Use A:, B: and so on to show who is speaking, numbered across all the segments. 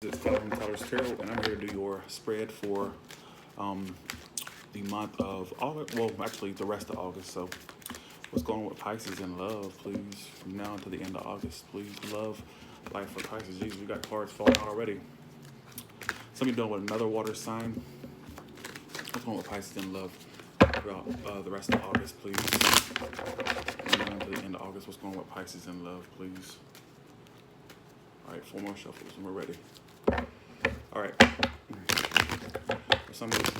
A: It's Tyler from Tyler's Tarot, and I'm here to do your spread for the month of August. Well, actually, the rest of August. So, what's going on with Pisces in love, please? From now until the end of August, please. Love, life for Pisces. Jesus, we got cards falling out already. Some of you dealing with another water sign. What's going on with Pisces in love throughout the rest of August, please? From now until the end of August, what's going on with Pisces in love, please? All right, 4 more shuffles, and we're ready. All right. For some reason,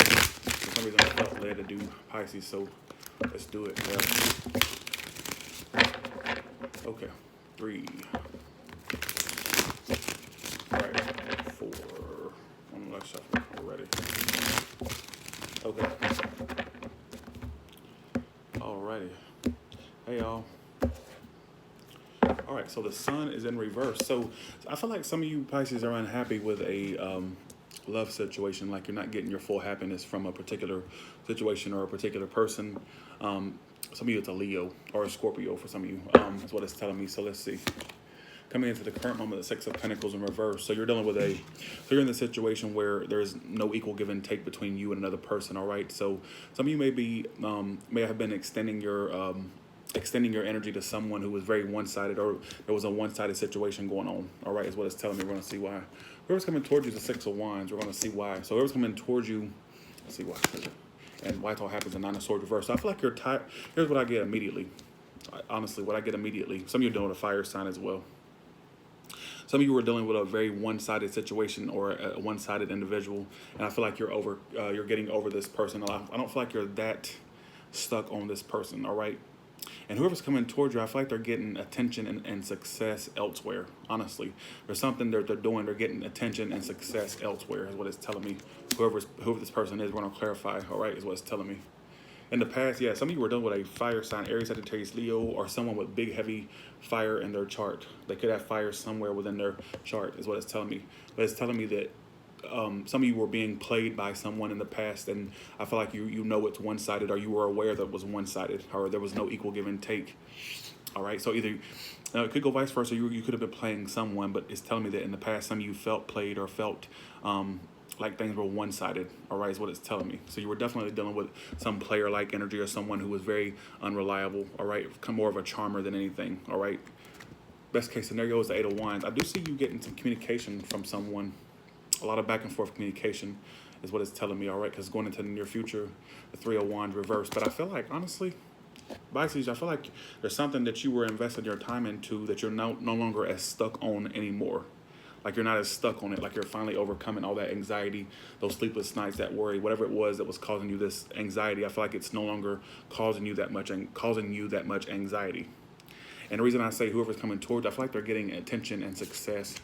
A: I felt led to do Pisces, so let's do it. Okay. 3. All right. 4. One last shuffle. We're ready. Okay. Alrighty. Hey, y'all. All right, so the sun is in reverse. So I feel like some of you Pisces are unhappy with a love situation, like you're not getting your full happiness from a particular situation or a particular person. Some of you it's a Leo or a Scorpio for some of you, is what it's telling me. So let's see. Coming into the current moment, the 6 of Pentacles in reverse. So you're dealing with so you're in the situation where there's no equal give and take between you and another person, all right? So some of you may have been extending your energy to someone who was very one-sided, or there was a one-sided situation going on, all right, is what it's telling me. We're going to see why. Whoever's coming towards you is the 6 of Wands. We're going to see why. So whoever's coming towards you, let's see why. And why it all happens in 9 of Swords reverse. So I feel like you're tired. Here's what I get immediately. Honestly, what I get immediately. Some of you are dealing with a fire sign as well. Some of you are dealing with a very one-sided situation or a one-sided individual, and I feel like you're getting over this person. I don't feel like you're that stuck on this person, all right? And whoever's coming towards you, I feel like they're getting attention and success elsewhere. Honestly, there's something they're doing. They're getting attention and success elsewhere, is what it's telling me. Whoever this person is, we're going to clarify, all right, is what it's telling me. In the past, yeah, some of you were dealing with a fire sign, Aries, Sagittarius, Leo, or someone with big, heavy fire in their chart. They could have fire somewhere within their chart, is what it's telling me. But it's telling me that some of you were being played by someone in the past, and I feel like you know it's one-sided, or you were aware that it was one-sided, or there was no equal give and take. All right, so either it could go vice versa. You could have been playing someone, but it's telling me that in the past, some of you felt played or felt like things were one-sided, all right, is what it's telling me. So you were definitely dealing with some player-like energy or someone who was very unreliable, all right, more of a charmer than anything, all right. Best case scenario is the 8 of Wands. I do see you getting some communication from someone. A lot of back and forth communication is what it's telling me, all right, because going into the near future, the 3 of Wands reversed. But I feel like, honestly, Pisces, I feel like there's something that you were investing your time into that you're no longer as stuck on anymore. Like you're not as stuck on it, like you're finally overcoming all that anxiety, those sleepless nights, that worry, whatever it was that was causing you this anxiety. I feel like it's no longer causing you that much anxiety. And the reason I say whoever's coming towards, I feel like they're getting attention and success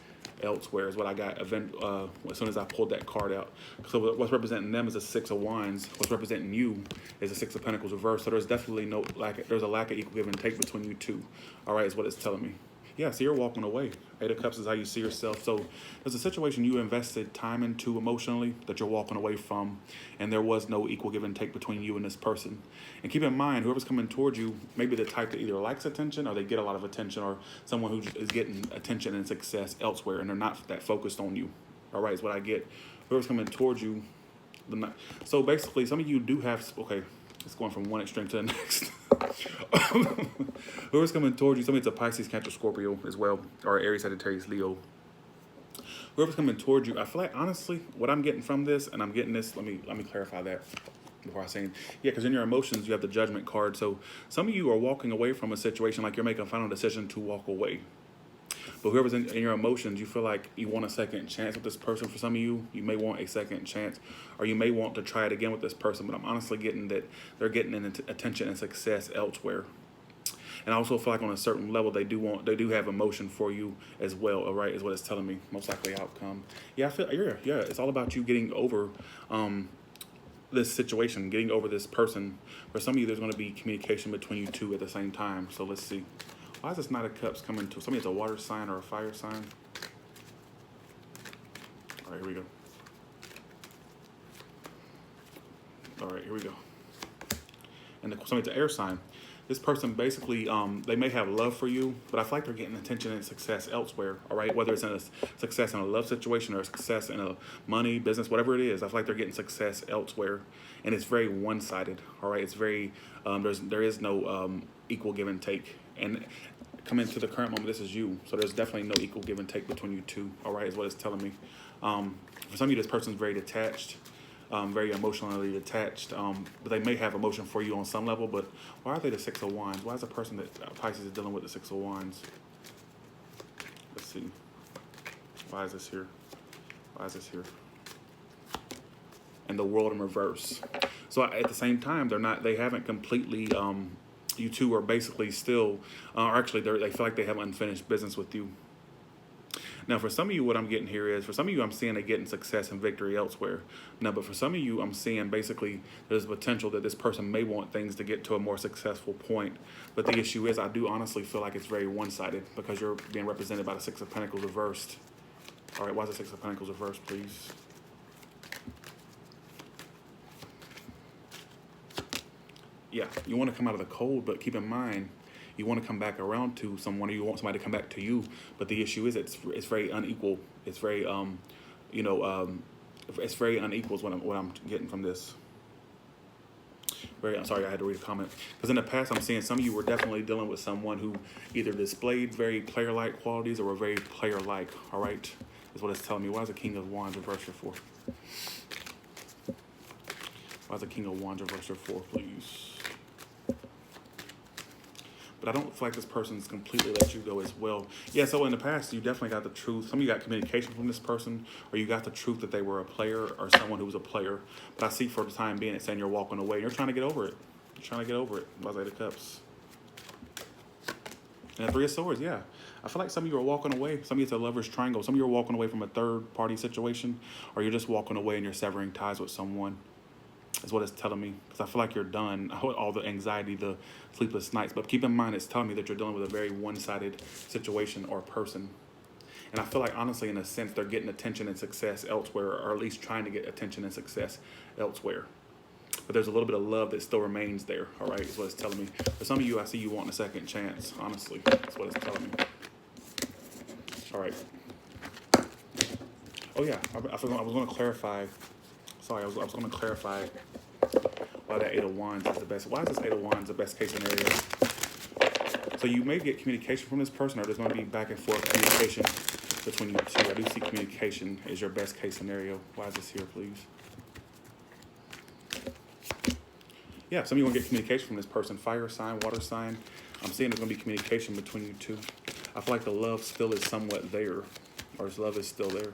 A: elsewhere, is what I got as soon as I pulled that card out. So what's representing them is the 6 of Wands. What's representing you is the 6 of Pentacles reversed. So there's definitely there's a lack of equal give and take between you two. All right, is what it's telling me. Yeah, so you're walking away. 8 of Cups is how you see yourself. So there's a situation you invested time into emotionally that you're walking away from, and there was no equal give and take between you and this person. And keep in mind, whoever's coming towards you may be the type that either likes attention or they get a lot of attention, or someone who is getting attention and success elsewhere, and they're not that focused on you. All right, is what I get. Whoever's coming towards you. So basically, some of you do have, okay, it's going from one extreme to the next. Whoever's coming towards you, somebody's a Pisces, Cancer, Scorpio as well, or Aries, Sagittarius, Leo. Whoever's coming towards you, I feel like, honestly, what I'm getting from this, and I'm getting this, let me clarify that before I say it. Yeah, because in your emotions, you have the Judgment card. So some of you are walking away from a situation, like you're making a final decision to walk away. But whoever's in your emotions, you feel like you want a second chance with this person. For some of you, you may want a second chance, or you may want to try it again with this person. But I'm honestly getting that they're getting attention and success elsewhere. And I also feel like on a certain level, they do have emotion for you as well. All right, is what it's telling me. Most likely outcome. Yeah, I feel it's all about you getting over this situation, getting over this person. For some of you, there's going to be communication between you two at the same time. So let's see. Why is this Knight of Cups coming to somebody? It's a water sign or a fire sign. All right, here we go. All right, here we go. And somebody's an air sign. This person basically, they may have love for you, but I feel like they're getting attention and success elsewhere, all right? Whether it's in a success in a love situation or a success in a money, business, whatever it is, I feel like they're getting success elsewhere. And it's very one-sided, all right? It's very, there is no equal give and take. And coming to the current moment, this is you. So there's definitely no equal give and take between you two, all right, is what it's telling me. For some of you, this person's very detached. Very emotionally detached, but they may have emotion for you on some level. But why are they the Six of Wands? Why is the person that Pisces is dealing with the Six of Wands? Let's see. Why is this here? Why is this here? And the World in reverse. So at the same time, they haven't completely. You two are basically still, or actually, they feel like they have unfinished business with you. Now, for some of you, what I'm getting here is, for some of you, I'm seeing they getting success and victory elsewhere. Now, but for some of you, I'm seeing basically there's a potential that this person may want things to get to a more successful point. But the issue is, I do honestly feel like it's very one-sided because you're being represented by the Six of Pentacles reversed. All right, why is the Six of Pentacles reversed, please? Yeah, you want to come out of the cold, but keep in mind, you want to come back around to someone, or you want somebody to come back to you. But the issue is, it's very unequal. It's very it's very unequal is what I'm getting from this. I'm sorry, I had to read a comment. Because in the past, I'm seeing some of you were definitely dealing with someone who either displayed very player-like qualities or were very player-like. All right, is what it's telling me. Why is the King of Wands reversed here for? Why is the King of Wands reversed here for, please? But I don't feel like this person's completely let you go as well. Yeah, so in the past, you definitely got the truth. Some of you got communication from this person, or you got the truth that they were a player or someone who was a player. But I see for the time being, it's saying you're walking away. You're trying to get over it. You're trying to get over it. Why's Eight of Cups? And the Three of Swords, yeah. I feel like some of you are walking away. Some of you, it's a lover's triangle. Some of you are walking away from a third-party situation, or you're just walking away and you're severing ties with someone. Is what it's telling me, because I feel like you're done. All the anxiety, the sleepless nights. But keep in mind, it's telling me that you're dealing with a very one-sided situation or person. And I feel like, honestly, in a sense, they're getting attention and success elsewhere, or at least trying to get attention and success elsewhere. But there's a little bit of love that still remains there, all right, is what it's telling me. For some of you, I see you wanting a second chance, honestly. That's what it's telling me. All right. Oh, yeah, I was going to clarify. Sorry, I was going to clarify why that Eight of Wands is the best. Why is this Eight of Wands the best case scenario? So you may get communication from this person, or there's going to be back and forth communication between you two. I do see communication is your best case scenario. Why is this here, please? Yeah, some of you want to get communication from this person. Fire sign, water sign. I'm seeing there's going to be communication between you two. I feel like the love still is somewhat there, or his love is still there.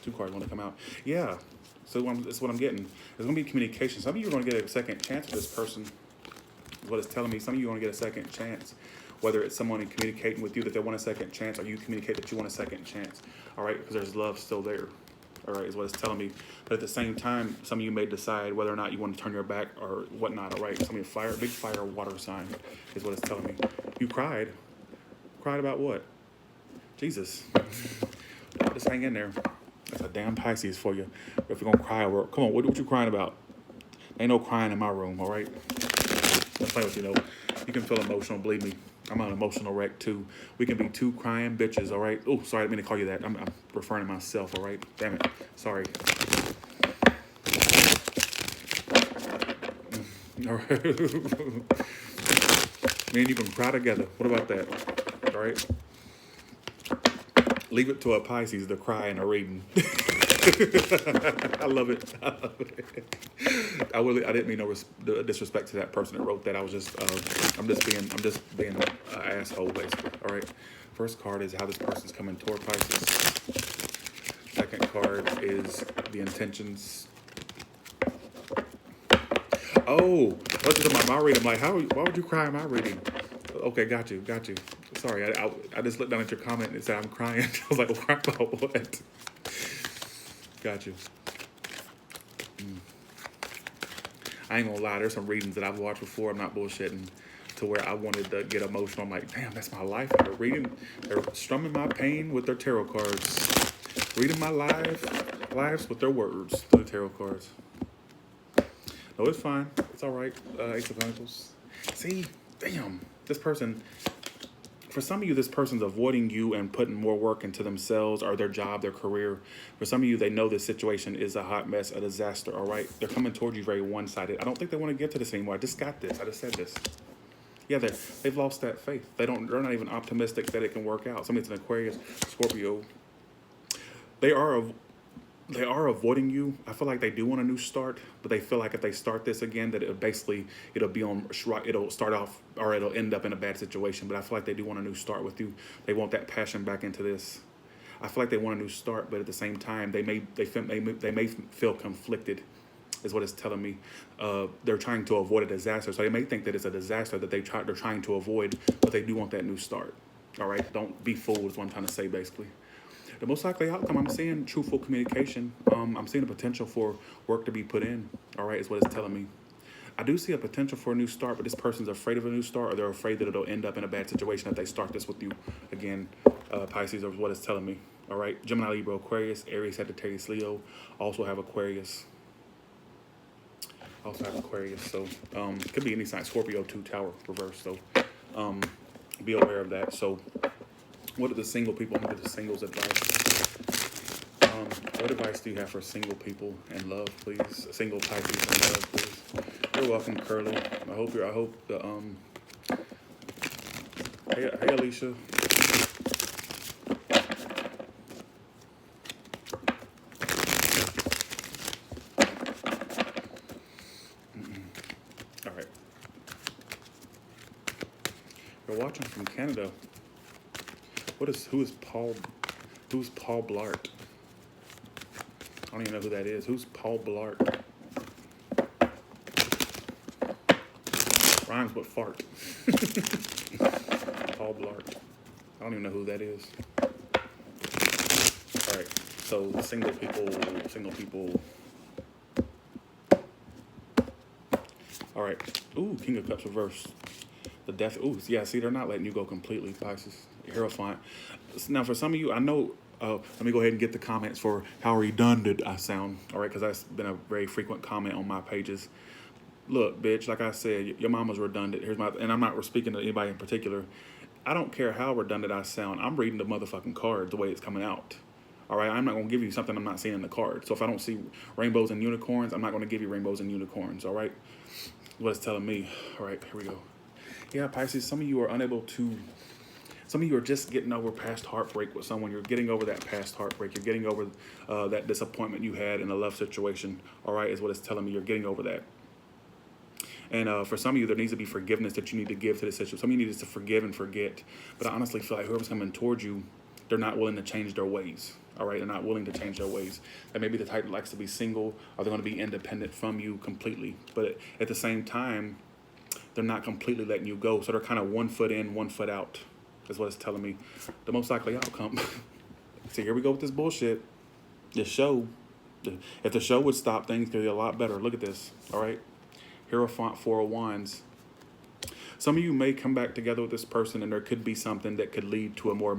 A: Two cards want to come out. Yeah. So that's what I'm getting. There's going to be communication. Some of you are going to get a second chance with this person, is what it's telling me. Some of you are going to get a second chance, whether it's someone communicating with you that they want a second chance, or you communicate that you want a second chance, all right, because there's love still there, all right, is what it's telling me. But at the same time, some of you may decide whether or not you want to turn your back or whatnot, all right? Some of you big fire, water sign is what it's telling me. You cried. Cried about what? Jesus. Just hang in there. That's a damn Pisces for you. If you're going to cry over, come on, what you crying about? Ain't no crying in my room, all right? Don't play with you, though. You can feel emotional, believe me. I'm an emotional wreck, too. We can be two crying bitches, all right? Oh, sorry, I didn't mean to call you that. I'm referring to myself, all right? Damn it. Sorry. All right. Me and you can cry together. What about that? All right? Leave it to a Pisces to cry in a reading. I love it. I didn't mean no disrespect to that person that wrote that. I was just, I'm just being an asshole, basically. All right. First card is how this person's coming toward Pisces. Second card is the intentions. Oh, I was just about my reading. I'm like, why would you cry in my reading? Okay, got you. Sorry, I just looked down at your comment and it said I'm crying. I was like, cry about what? Got you. I ain't gonna lie, there's some readings that I've watched before, I'm not bullshitting, to where I wanted to get emotional. I'm like, damn, that's my life. They're strumming my pain with their tarot cards. Reading my lives with their words through the tarot cards. No, it's fine. It's all right. Ace of Pentacles. See, damn, this person, for some of you, this person's avoiding you and putting more work into themselves or their job, their career. For some of you, they know this situation is a hot mess, a disaster, all right? They're coming towards you very one-sided. I don't think they want to get to this anymore. I just got this. I just said this. Yeah, they've lost that faith. They're not even optimistic that it can work out. Somebody's an Aquarius, Scorpio. They are avoiding you. I feel like they do want a new start, but they feel like if they start this again, that it'll start off or it'll end up in a bad situation. But I feel like they do want a new start with you. They want that passion back into this. I feel like they want a new start, but at the same time, they may feel conflicted, is what it's telling me. They're trying to avoid a disaster, so they may think that it's a disaster that they're trying to avoid, but they do want that new start. All right, don't be fooled is what I'm trying to say, basically. The most likely outcome, I'm seeing truthful communication. I'm seeing a potential for work to be put in. All right, is what it's telling me. I do see a potential for a new start, but this person's afraid of a new start, or they're afraid that it'll end up in a bad situation if they start this with you again. Pisces is what it's telling me. All right, Gemini, Libra, Aquarius, Aries, Sagittarius, Leo. Also have Aquarius. So could be any sign. Scorpio, 2, Tower, reverse. So be aware of that. So what are the single people? I'm going to do the singles advice. What advice do you have for single people and love, please? Single Pisces and love, please. You're welcome, Curly. I hope hey Alicia. All right. You're watching from Canada. Who's Paul Blart? I don't even know who that is. Who's Paul Blart? Rhymes with fart. Paul Blart. I don't even know who that is. All right. So single people. All right. Ooh, King of Cups reversed. The death. Ooh, yeah. See, they're not letting you go completely, Pisces. Hierophant. Now, for some of you, I know. Let me go ahead and get the comments for how redundant I sound. All right, because that's been a very frequent comment on my pages. Look, bitch, like I said, your mama's redundant. And I'm not speaking to anybody in particular. I don't care how redundant I sound. I'm reading the motherfucking card the way it's coming out. All right, I'm not going to give you something I'm not seeing in the card. So if I don't see rainbows and unicorns, I'm not going to give you rainbows and unicorns. All right, what it's telling me. All right, here we go. Yeah, Pisces, some of you are just getting over past heartbreak with someone. You're getting over that past heartbreak. You're getting over that disappointment you had in a love situation. All right, is what it's telling me. You're getting over that. And for some of you, there needs to be forgiveness that you need to give to the situation. Some of you need to forgive and forget. But I honestly feel like whoever's coming towards you, they're not willing to change their ways. All right, they're not willing to change their ways. They may be the type that likes to be single, or they're going to be independent from you completely. But at the same time, they're not completely letting you go. So they're kind of 1 foot in, 1 foot out. Is what it's telling me. The most likely outcome. See, here we go with this bullshit. This show. If the show would stop, things could be a lot better. Look at this. All right. Hierophant, 4 of Wands. Some of you may come back together with this person, and there could be something that could lead to a more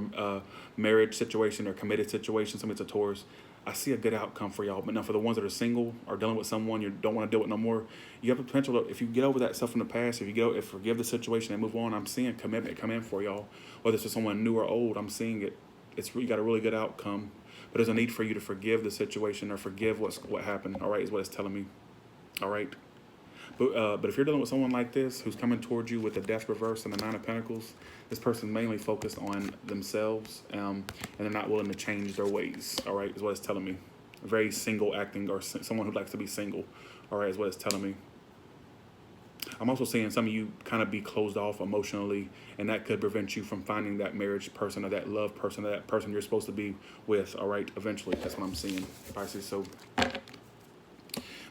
A: marriage situation or committed situation. Somebody's a Taurus. I see a good outcome for y'all. But now for the ones that are single or dealing with someone you don't want to deal with no more, you have the potential to, if you get over that stuff from the past, if forgive the situation and move on, I'm seeing commitment come in for y'all. Whether it's for someone new or old, I'm seeing it. You got a really good outcome. But there's a need for you to forgive the situation or forgive what happened. All right, is what it's telling me. All right. But if you're dealing with someone like this who's coming towards you with the Death reverse and the 9 of Pentacles, this person's mainly focused on themselves, and they're not willing to change their ways. All right, is what it's telling me. Very single acting, or someone who likes to be single. All right, is what it's telling me. I'm also seeing some of you kind of be closed off emotionally, and that could prevent you from finding that marriage person or that love person or that person you're supposed to be with. All right, eventually. That's what I'm seeing, Pisces. So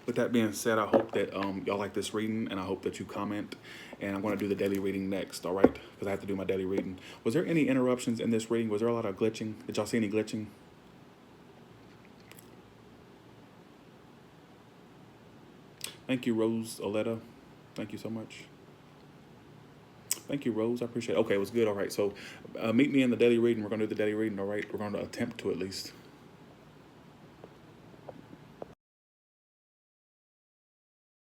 A: with that being said, I hope that y'all like this reading, and I hope that you comment. And I'm going to do the daily reading next, all right? Because I have to do my daily reading. Was there any interruptions in this reading? Was there a lot of glitching? Did y'all see any glitching? Thank you, Rose Oletta. Thank you so much. Thank you, Rose. I appreciate it. Okay, it was good. All right, so meet me in the daily reading. We're going to do the daily reading, all right? We're going to attempt to, at least.